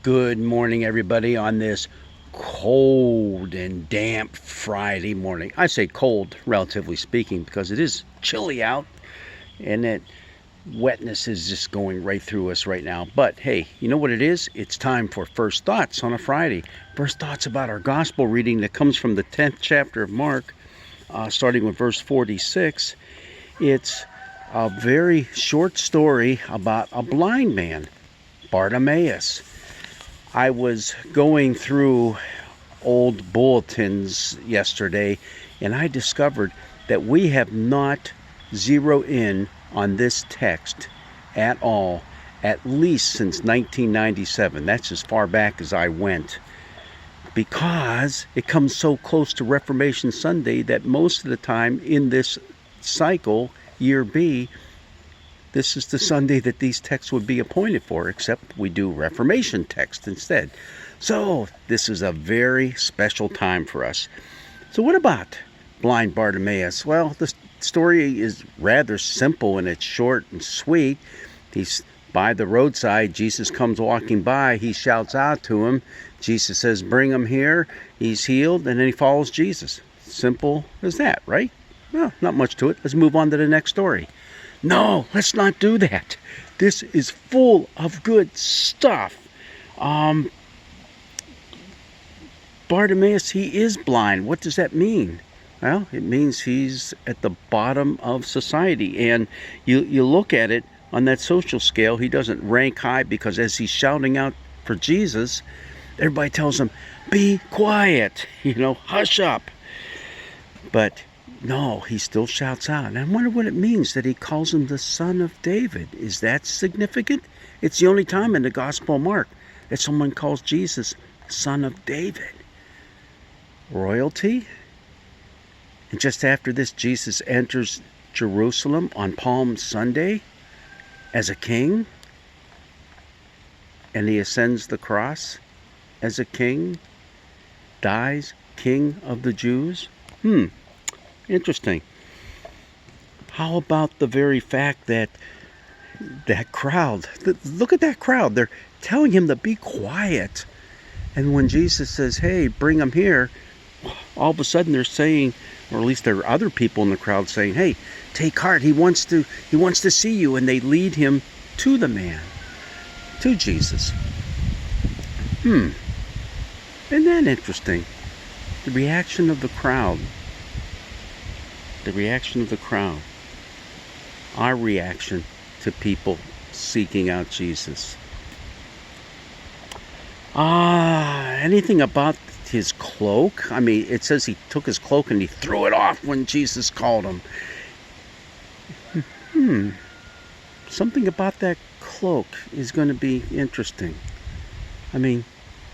Good morning, everybody, on this cold and damp Friday morning. I say cold, relatively speaking, because it is chilly out and that wetness is just going right through us right now. But hey, you know what it is? It's time for First Thoughts on a Friday. First Thoughts about our gospel reading that comes from the 10th chapter of Mark, starting with verse 46. It's a very short story about a blind man, Bartimaeus. I was going through old bulletins yesterday and I discovered that we have not zeroed in on this text at all, at least since 1997. That's as far back as I went, because it comes so close to Reformation Sunday that most of the time in this cycle, year B, this is the Sunday that these texts would be appointed for, except we do Reformation text instead. So this is a very special time for us. So what about blind Bartimaeus? Well, the story is rather simple and it's short and sweet. He's by the roadside. Jesus comes walking by. He shouts out to him. Jesus says, "Bring him here." He's healed, and then he follows Jesus. Simple as that, right? Well, not much to it. Let's move on to the next story. No, let's not do that. This is full of good stuff. Bartimaeus, he is blind. What does that mean? Well, it means he's at the bottom of society. And you look at it on that social scale, he doesn't rank high, because as he's shouting out for Jesus, everybody tells him, "Be quiet, hush up." But no, he still shouts out. And I wonder what it means that he calls him the Son of David. Is that significant? It's the only time in the Gospel of Mark that someone calls Jesus Son of David. Royalty? And just after this, Jesus enters Jerusalem on Palm Sunday as a king. And he ascends the cross as a king. Dies King of the Jews. Interesting. How about the very fact that crowd, look at that crowd, they're telling him to be quiet. And when Jesus says, "Hey, bring him here," all of a sudden they're saying, or at least there are other people in the crowd saying, "Hey, take heart, he wants to see you." And they lead him to the man, to Jesus. Isn't that interesting? The reaction of the crowd. The reaction of the crowd. Our reaction to people seeking out Jesus. Anything about his cloak? I mean, it says he took his cloak and he threw it off when Jesus called him. Something about that cloak is going to be interesting. I mean,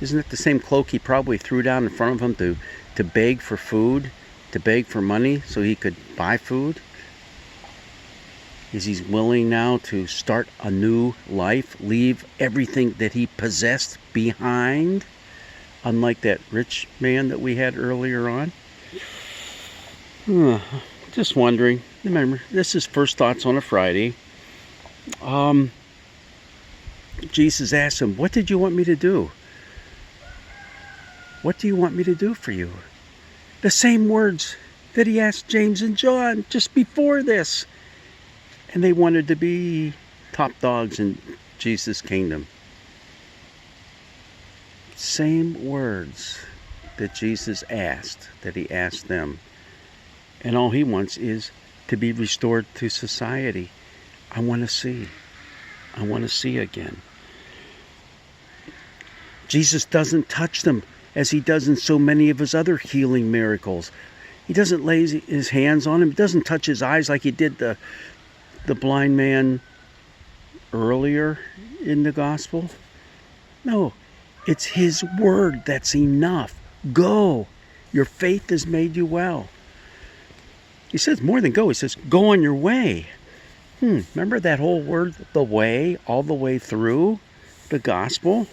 isn't it the same cloak he probably threw down in front of him to beg for food? To beg for money so he could buy food? Is he willing now to start a new life, leave everything that he possessed behind, unlike that rich man that we had earlier on? Just wondering. Remember, this is First Thoughts on a Friday. Jesus asked him, "What did you want me to do? What do you want me to do for you?" The same words that he asked James and John just before this. And they wanted to be top dogs in Jesus' kingdom. Same words that Jesus asked, that he asked them. And all he wants is to be restored to society. I want to see. I want to see again. Jesus doesn't touch them as he does in so many of his other healing miracles. He doesn't lay his hands on him. He doesn't touch his eyes like he did the blind man earlier in the gospel. No, it's his word that's enough. Go. Your faith has made you well. He says more than go. He says, go on your way. Remember that whole word, the way, all the way through the gospel?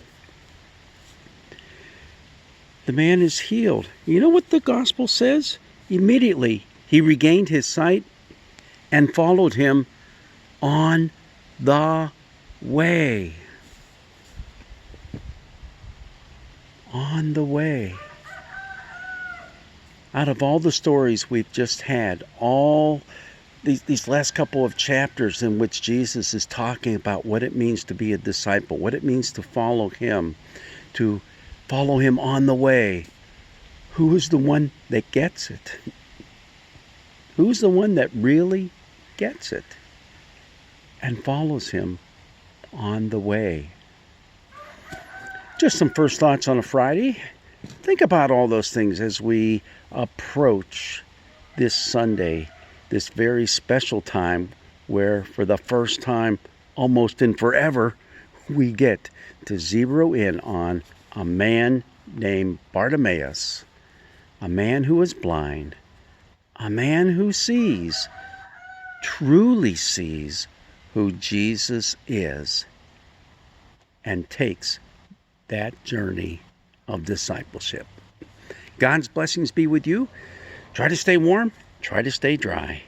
The man is healed. You know what the gospel says? Immediately he regained his sight and followed him on the way. on the way. Out of all the stories we've just had, all these last couple of chapters in which Jesus is talking about what it means to be a disciple, what it means to follow him on the way, who is the one that gets it? Who's the one that really gets it and follows him on the way? Just some first thoughts on a Friday. Think about all those things as we approach this Sunday, this very special time where for the first time almost in forever we get to zero in on a man named Bartimaeus, a man who is blind, a man who sees, truly sees who Jesus is, and takes that journey of discipleship. God's blessings be with you. Try to stay warm. Try to stay dry.